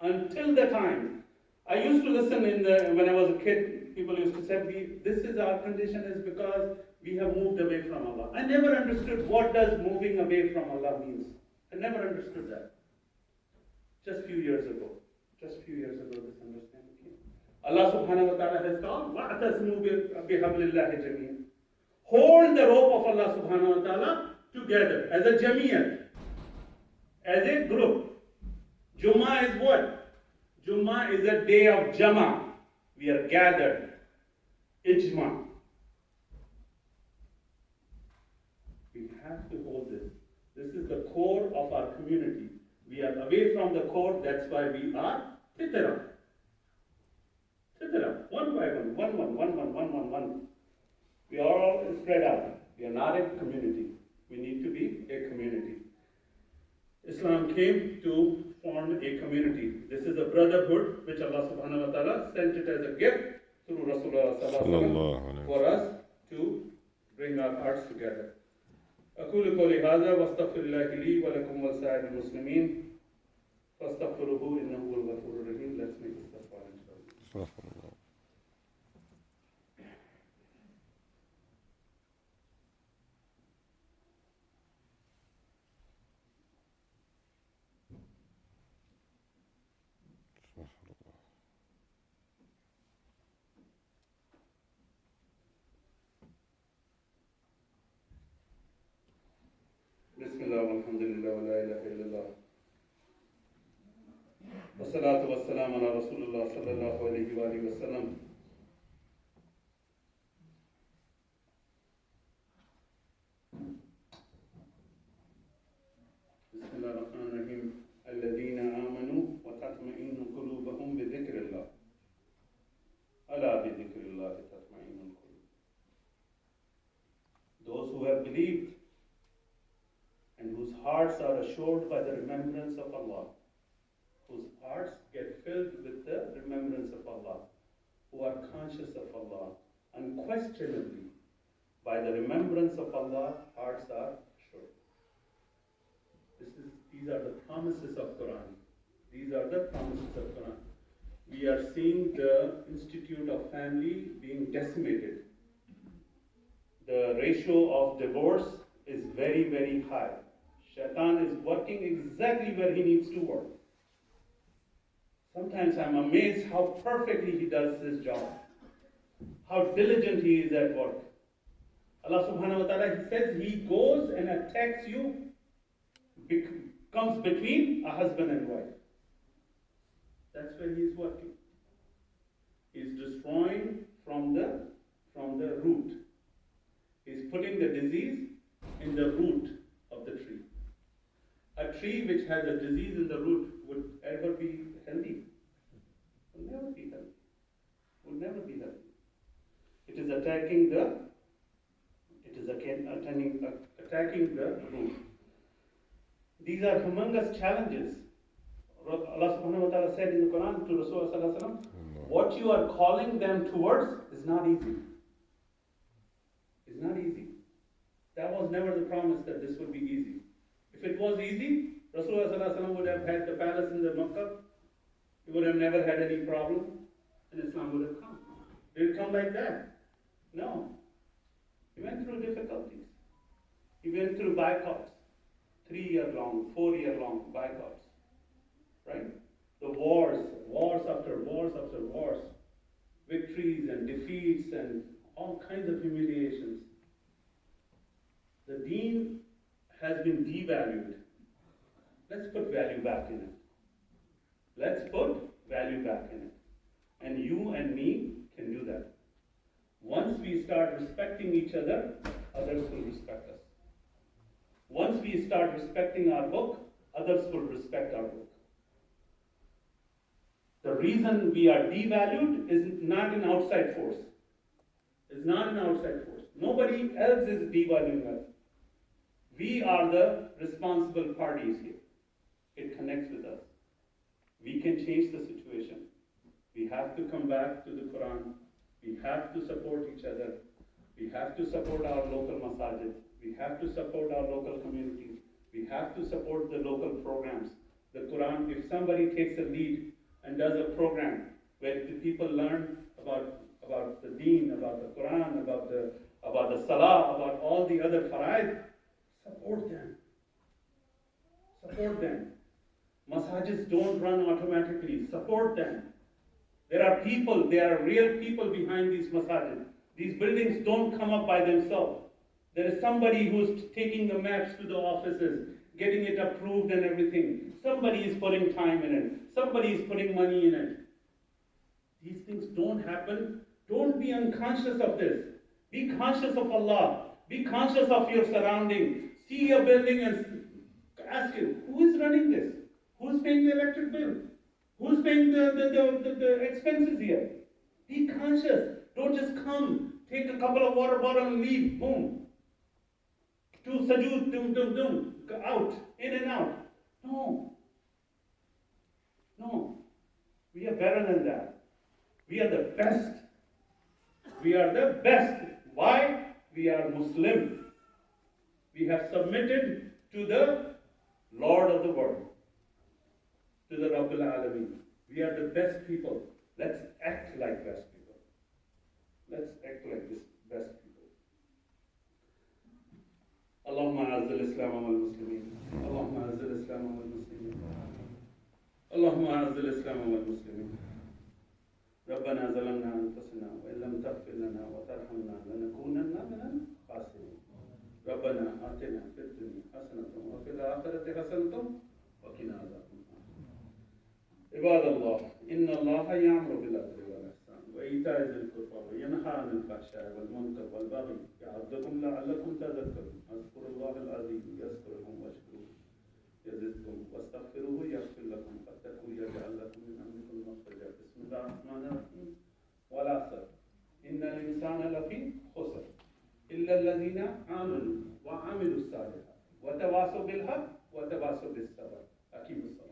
until the time, I used to listen when I was a kid, people used to say, this is our condition is because we have moved away from Allah. I never understood what does moving away from Allah means. I never understood that. Just few years ago, this understanding came. Allah subhanahu wa ta'ala has called, وَأَتَسْمُوا بِحَبْلِ اللَّهِ جَمِيعًا. Hold the rope of Allah subhanahu wa ta'ala together as a jamiyat, as a group. Jummah is what? Jummah is a day of Jama. We are gathered. Ijma. We have to hold this. This is the core of our community. We are away from the core, that's why we are titara. Titara. One by one. We are all spread out. We are not a community. We need to be a community. Islam came to form a community. This is a brotherhood which Allah subhanahu wa ta'ala sent it as a gift through Rasulullah sallallahu alaihi wasallam for us to bring our hearts together. أقول قولي هذا واستغفر الله لي ولكم ولسائر المسلمين فاستغفروه إنه هو الغفور الرحيم. Let's make istighfar inshallah. Bismillah walhamdulillah wa la ilaha illallah. Wassalatu wassalamu ala Rasulullah sallallahu alayhi wa alihi wa sallam. Bismillah ar-Rahman ar-Rahim. Alladhina amanu wa tatma'innu qulubuhum bi dhikrillah. Ala bi dhikrillah tatma'innu qulub. Those who have believed and whose hearts are assured by the remembrance of Allah, whose hearts get filled with the remembrance of Allah, who are conscious of Allah, unquestionably, by the remembrance of Allah, hearts are assured. These are the promises of Quran. These are the promises of Quran. We are seeing the institute of family being decimated. The ratio of divorce is very, very high. Shaitan is working exactly where he needs to work. Sometimes I'm amazed how perfectly he does his job, how diligent he is at work. Allah subhanahu wa ta'ala, he says he goes and attacks you, comes between a husband and wife. That's where he is working. He is destroying from the root. He is putting the disease in the root of the tree. A tree which has a disease in the root would ever be healthy. Would never be healthy. Would never be healthy. It is attacking the root. These are humongous challenges. Allah subhanahu wa ta'ala said in the Quran to Rasulullah sallallahu alaihi wasallam, what you are calling them towards is not easy. It's not easy. That was never the promise that this would be easy. If it was easy, Rasulullah sallallahu alaihi wasallam would have had the palace in the Makkah. He would have never had any problem, and Islam would have come. Did it come like that? No. He went through difficulties. He went through boycotts, 3-year-long, 4-year-long boycotts, right? The wars after wars, victories and defeats and all kinds of humiliations. The deen has been devalued. Let's put value back in it. And you and me can do that. Once we start respecting each other, others will respect us. Once we start respecting our book, others will respect our book. The reason we are devalued is not an outside force. It's not an outside force. Nobody else is devaluing us. We are the responsible parties here. It connects with us. We can change the situation. We have to come back to the Quran. We have to support each other. We have to support our local masajid. We have to support our local communities. We have to support the local programs. The Quran, if somebody takes a lead and does a program where the people learn about the deen, about the Quran, about the Salah, about all the other faraid, support them. Support them. Masajids don't run automatically. Support them. There are people, there are real people behind these masajids. These buildings don't come up by themselves. There is somebody who's taking the maps to the offices, getting it approved and everything. Somebody is putting time in it. Somebody is putting money in it. These things don't happen. Don't be unconscious of this. Be conscious of Allah. Be conscious of your surrounding. See a building and ask him, who is running this? Who's paying the electric bill? Who's paying the expenses here? Be conscious. Don't just come, take a couple of water bottles and leave. Boom. To sajood, dum, out, in and out. No. No. We are better than that. We are the best. We are the best. Why? We are Muslim. We have submitted to the Lord of the world, to the Rabbil Alameen. We are the best people. Let's act like best people. Let's act like this best people. Allahumma azzal Islam wal Muslimin. Allahumma azzal Islam wal Muslimin. Allahumma azzal Islam wal Muslimin. ربنا ظلمنا أنفسنا وإن لم تغفر لنا وترحمنا لنكونن من الخاسرين. ربنا آتنا في الدنيا حسنة وفي الآخرة حسنة وقنا عذاب النار. عباد الله إن الله يأمر بالعدل والإحسان وإيتاء ذي القربى وينهى عن الفحشاء والمنكر والبغي يعظكم لعلكم تذكرون. اذكروا الله العظيم يذكركم واشكروه يزدكم واستغفروه يغفر لكم واتقوا يجعل لكم من أمركم مخرجا. بسم الله الرحمن الرحيم. والعصر إن الإنسان لفي خسر إلا الذين آمنوا وعملوا الصالحات وتواصوا بالحق وتواصوا بالصبر. أقيموا الصلاة.